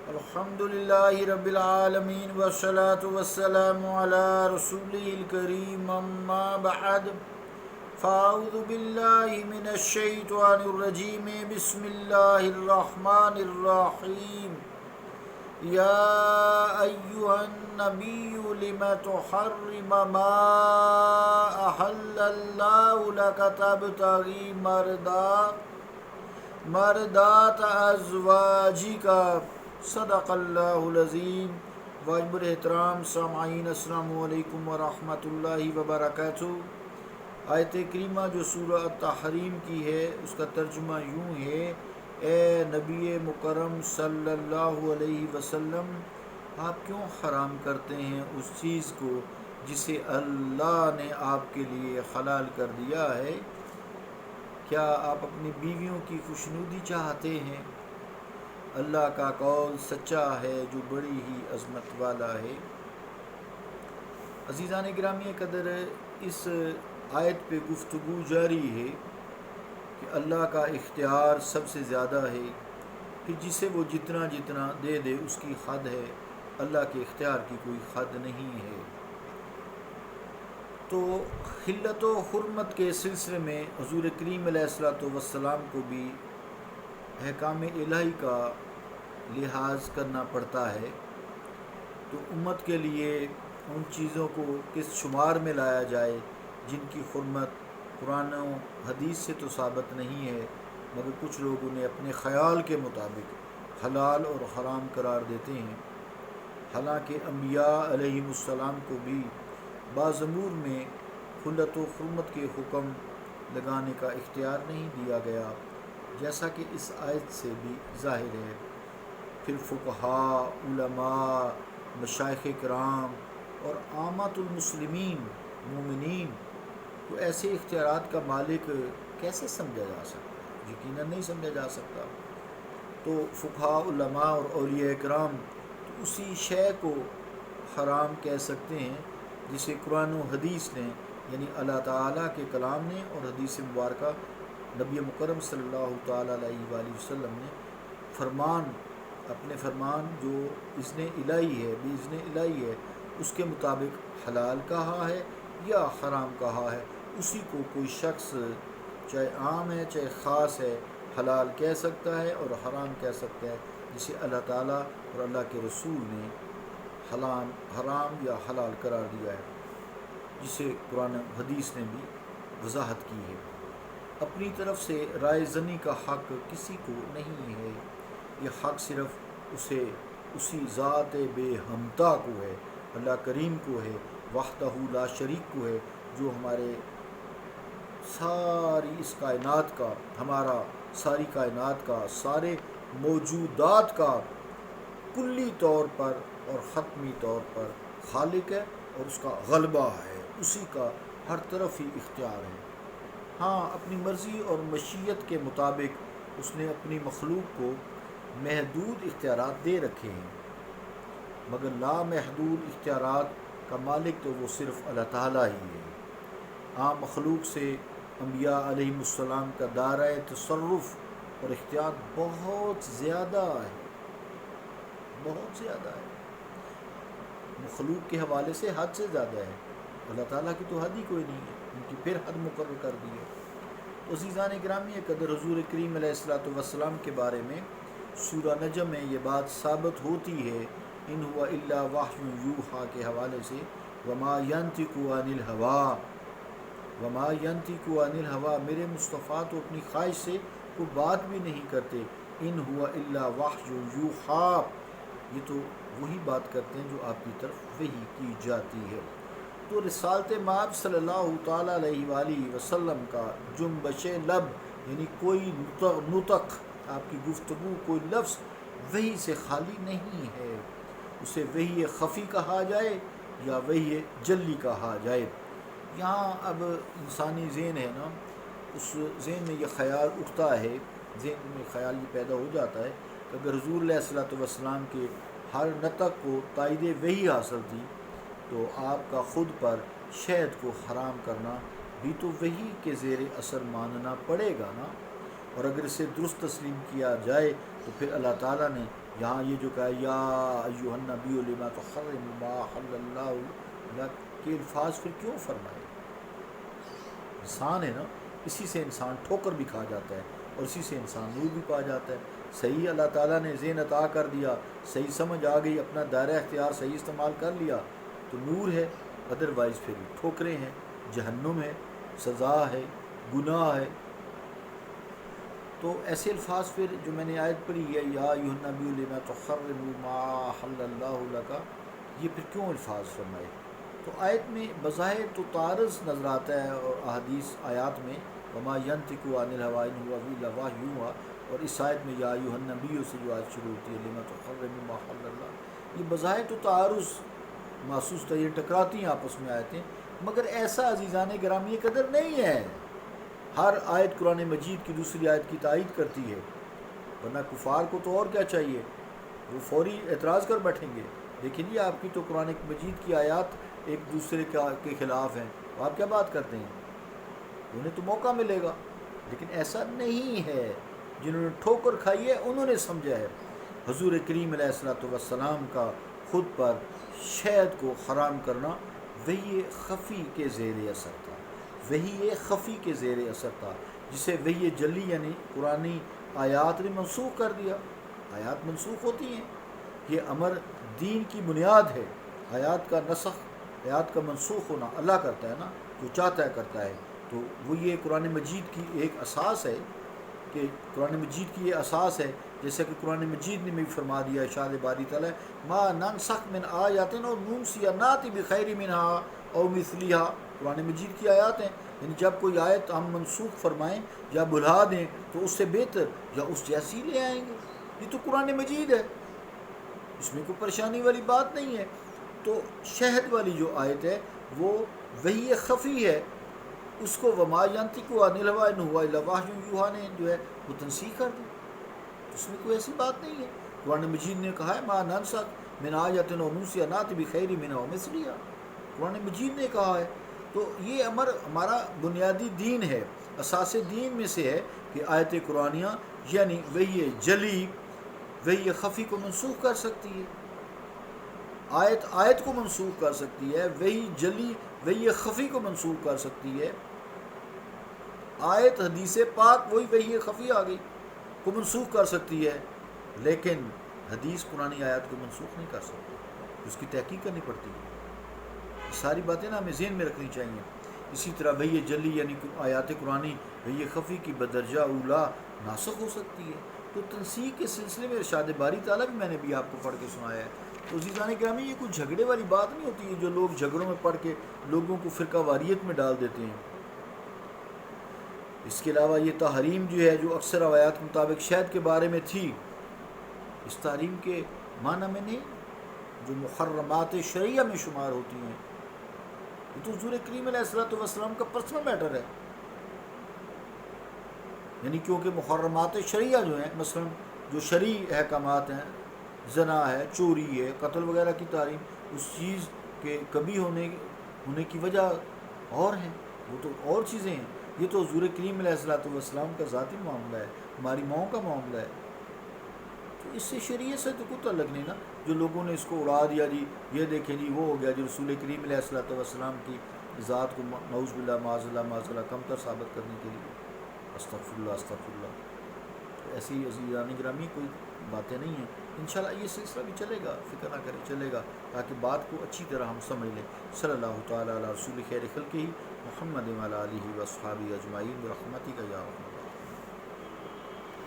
الحمد للہ رب العالمین والصلاة والسلام علی رسولہ الکریم اما بعد فاعوذ باللہ من الشیطان الرجیم بسم اللہ الرحمن الرحیم یا ایہا النبی لم تحرم ما احل اللہ لک تبتغی مردات ازواجک صدق اللہ العظیم۔ واجب احترام سامعین، السلام علیکم ورحمۃ اللہ وبرکاتہ۔ آیت کریمہ جو سورہ التحریم کی ہے اس کا ترجمہ یوں ہے: اے نبی مکرم صلی اللہ علیہ وسلم، آپ کیوں حرام کرتے ہیں اس چیز کو جسے اللہ نے آپ کے لیے حلال کر دیا ہے؟ کیا آپ اپنی بیویوں کی خوشنودی چاہتے ہیں؟ اللہ کا قول سچا ہے جو بڑی ہی عظمت والا ہے۔ عزیزان گرامی قدر، اس آیت پہ گفتگو جاری ہے کہ اللہ کا اختیار سب سے زیادہ ہے، کہ جسے وہ جتنا جتنا دے دے اس کی حد ہے، اللہ کے اختیار کی کوئی حد نہیں ہے۔ تو حلت و حرمت کے سلسلے میں حضور کریم علیہ السلام کو بھی احکام الہی کا لحاظ کرنا پڑتا ہے۔ تو امت کے لیے ان چیزوں کو کس شمار میں لایا جائے جن کی حرمت قرآن و حدیث سے تو ثابت نہیں ہے، مگر کچھ لوگ انہیں اپنے خیال کے مطابق حلال اور حرام قرار دیتے ہیں، حالانکہ انبیاء علیہم السلام کو بھی بعض امور میں حلت و حرمت کے حکم لگانے کا اختیار نہیں دیا گیا، جیسا کہ اس آیت سے بھی ظاہر ہے۔ پھر فقہاء، علماء، مشائخ کرام اور عامۃ المسلمین مومنین کو ایسے اختیارات کا مالک کیسے سمجھا جا سکتا ہے؟ یقیناً نہیں سمجھا جا سکتا۔ تو فقہاء، علماء اور اولیاء کرام تو اسی شے کو حرام کہہ سکتے ہیں جسے قرآن و حدیث نے، یعنی اللہ تعالیٰ کے کلام نے اور حدیث مبارکہ نبی مکرم صلی اللہ تعالیٰ علیہ وآلہ وسلم نے اپنے فرمان جو اذن الہی ہے، باذن الہی ہے، اس کے مطابق حلال کہا ہے یا حرام کہا ہے، اسی کو کوئی شخص چاہے عام ہے چاہے خاص ہے حلال کہہ سکتا ہے اور حرام کہہ سکتا ہے، جسے اللہ تعالیٰ اور اللہ کے رسول نے حرام یا حلال قرار دیا ہے، جسے قرآن حدیث نے بھی وضاحت کی ہے۔ اپنی طرف سے رائے زنی کا حق کسی کو نہیں ہے، یہ حق صرف اسی ذات بے ہمتا کو ہے، اللہ کریم کو ہے، وحدہ لا شریک کو ہے، جو ساری کائنات کا سارے موجودات کا کلی طور پر اور حتمی طور پر خالق ہے اور اس کا غلبہ ہے، اسی کا ہر طرف ہی اختیار ہے۔ ہاں، اپنی مرضی اور مشیت کے مطابق اس نے اپنی مخلوق کو محدود اختیارات دے رکھے ہیں، مگر لامحدود اختیارات کا مالک تو وہ صرف اللہ تعالیٰ ہی ہے۔ عام مخلوق سے انبیاء علیہم السلام کا دائرہ تصرف اور اختیار بہت زیادہ ہے، بہت زیادہ ہے، مخلوق کے حوالے سے حد سے زیادہ ہے۔ اللہ تعالیٰ کی تو حد ہی کوئی نہیں ہے، ان کی پھر حد مقرر کر دی ہے۔ عزیزان گرامی قدر، حضور کریم علیہ السلام کے بارے میں سورہ نجم میں یہ بات ثابت ہوتی ہے، ان هو الا وحی یوحیٰ کے حوالے سے، وما ینطق عن الہویٰ، میرے مصطفیٰ تو اپنی خواہش سے کوئی بات بھی نہیں کرتے، ان هو الا وحی یوحیٰ، یہ تو وہی بات کرتے ہیں جو آپ کی طرف وحی کی جاتی ہے۔ تو رسالت مآب صلی اللہ تعالیٰ علیہ وآلہ وسلم کا جنبش لب، یعنی کوئی نطق، آپ کی گفتگو، کوئی لفظ وحی سے خالی نہیں ہے، اسے وحی خفی کہا جائے یا وحی جلی کہا جائے۔ یہاں اب انسانی ذہن ہے نا، اس ذہن میں یہ خیال اٹھتا ہے، ذہن میں خیال یہ پیدا ہو جاتا ہے کہ اگر حضور علیہ السلام کے ہر نطق کو تائید وحی حاصل تھی تو آپ کا خود پر شہد کو حرام کرنا بھی تو وحی کے زیر اثر ماننا پڑے گا نا، اور اگر اسے درست تسلیم کیا جائے تو پھر اللہ تعالیٰ نے یہاں یہ جو کہا یا ایھا النبی لما تحرم ما احل اللہ لک، کے الفاظ پھر کیوں فرمائے؟ انسان ہے نا، اسی سے انسان ٹھوکر بھی کھا جاتا ہے اور اسی سے انسان نور بھی پا جاتا ہے۔ صحیح اللہ تعالیٰ نے ذہن عطا کر دیا، صحیح سمجھ آ گئی، اپنا دائرہ اختیار صحیح استعمال کر لیا تو نور ہے، ادروائز پھر ٹھوکریں ہیں، جہنم ہے، سزا ہے، گناہ ہے۔ تو ایسے الفاظ پھر جو میں نے آیت پڑھی ہے یا ایھا النبی لما تحرم ما احل اللہ لک، یہ پھر کیوں الفاظ فرمائے؟ تو آیت میں بظاہر تو تعارض نظر آتا ہے، اور احادیث آیات میں وما ینطق عن الہوی ان هو الا وحی یوحی، اور اس آیت میں یا ایھا النبی سے جو آیت شروع ہوتی ہے لما تحرم ما احل اللہ، یہ بظاہر تو تعارض محسوس ہوتا ہے، یہ ٹکراتی ہیں آپس میں آیتیں، مگر ایسا عزیزان گرامی قدر نہیں ہے۔ ہر آیت قرآن مجید کی دوسری آیت کی تائید کرتی ہے، ورنہ کفار کو تو اور کیا چاہیے، وہ فوری اعتراض کر بیٹھیں گے، لیکن یہ آپ کی تو قرآن مجید کی آیات ایک دوسرے کے خلاف ہیں، تو آپ کیا بات کرتے ہیں؟ انہیں تو موقع ملے گا، لیکن ایسا نہیں ہے۔ جنہوں نے ٹھوکر کھائی ہے انہوں نے سمجھا ہے۔ حضور کریم علیہ الصلوۃ والسلام کا خود پر شہد کو حرام کرنا وحی خفی کے زیر اثر تھا، وحی خفی کے زیر اثر تھا، جسے وحی جلی یعنی قرآنی آیات نے منسوخ کر دیا۔ آیات منسوخ ہوتی ہیں، یہ امر دین کی بنیاد ہے۔ آیات کا نسخ، آیات کا منسوخ ہونا اللہ کرتا ہے نا، جو چاہتا ہے کرتا ہے۔ تو وہ یہ قرآن مجید کی ایک اساس ہے، کہ قرآن مجید کی یہ اساس ہے، جیسا کہ قرآن مجید نے بھی فرما دیا ارشاد باری تعالیٰ ما ننسخ من آیات او ننسیھا نأتی بخیر منھا او مثلھا، قرآن مجید کی آیات ہیں، یعنی جب کوئی آیت ہم منسوخ فرمائیں یا بھلا دیں تو اس سے بہتر یا اس جیسی لے آئیں گے۔ یہ تو قرآن مجید ہے، اس میں کوئی پریشانی والی بات نہیں ہے۔ تو شہد والی جو آیت ہے وہ وحی خفی ہے، اس کو وما ینطق عن الہوی ان هو الا وحی یوحی نے جو ہے وہ تنسیخ کر دی، اس میں کوئی ایسی بات نہیں ہے۔ قرآن مجید نے کہا ہے ما ننسخ من آیۃ او ننسیھا نأتی بخیر منھا او مثلھا، قرآن مجید نے کہا ہے۔ تو یہ امر ہمارا بنیادی دین ہے، اساس دین میں سے ہے کہ آیت قرآنیہ یعنی وحی جلی وحی خفی کو منسوخ کر سکتی ہے، آیت کو منسوخ کر سکتی ہے، وحی جلی وحی خفی کو منسوخ کر سکتی ہے۔ آیت حدیث پاک وہی وحی خفی آ گئی کو منسوخ کر سکتی ہے، لیکن حدیث قرآنی آیات کو منسوخ نہیں کر سکتی، اس کی تحقیق کرنی پڑتی ہے۔ ساری باتیں نا ہمیں ذہن میں رکھنی چاہیے۔ اسی طرح وحی جلی یعنی آیات قرآنی وحی خفی کی بدرجہ اولا ناسخ ہو سکتی ہے۔ تو تنسیخ کے سلسلے میں ارشاد باری تعالیٰ بھی میں نے بھی آپ کو پڑھ کے سنایا ہے۔ تو عزیزان گرامی یہ کوئی جھگڑے والی بات نہیں ہوتی ہے جو لوگ جھگڑوں میں پڑھ کے لوگوں کو فرقہ واریت میں ڈال دیتے ہیں۔ اس کے علاوہ یہ تحریم جو ہے جو اکثر روایات کے مطابق شہد کے بارے میں تھی، اس تحریم کے معنی میں نہیں، جو محرمات شرعیہ میں شمار ہوتی ہیں، یہ تو حضور کریم علیہ الصلوۃ والسلام کا پرسنل میٹر ہے۔ یعنی کیونکہ محرمات شرعیہ جو ہیں، مثلا جو شرعی احکامات ہیں، زنا ہے، چوری ہے، قتل وغیرہ کی تحریم، اس چیز کے کبھی ہونے کی وجہ اور ہیں، وہ تو اور چیزیں ہیں۔ یہ تو حضور کریم علیہ الصلوۃ والسلام کا ذاتی معاملہ ہے، ہماری ماؤں کا معاملہ ہے، تو اس سے شریعت سے تو کوئی تعلق نہیں نا۔ جو لوگوں نے اس کو اڑا دیا، جی یہ دیکھیں جی وہ ہو گیا، جو رسول کریم علیہ الصلوۃ والسلام کی ذات کو نعوذ باللہ معاذ اللہ کمتر ثابت کرنے کے لیے، استغفر اللہ استغفر اللہ۔ تو ایسی عزیزان گرامی کوئی باتیں نہیں ہیں۔ انشاءاللہ یہ سلسلہ بھی چلے گا، فکر نہ کریں، چلے گا، تاکہ بات کو اچھی طرح ہم سمجھ لیں۔ صلی اللہ تعالیٰ علی رسول خیر خلقہ محمد وعلی آلہ واصحابہ اجمعین برحمتک یا رحمۃ اللہ۔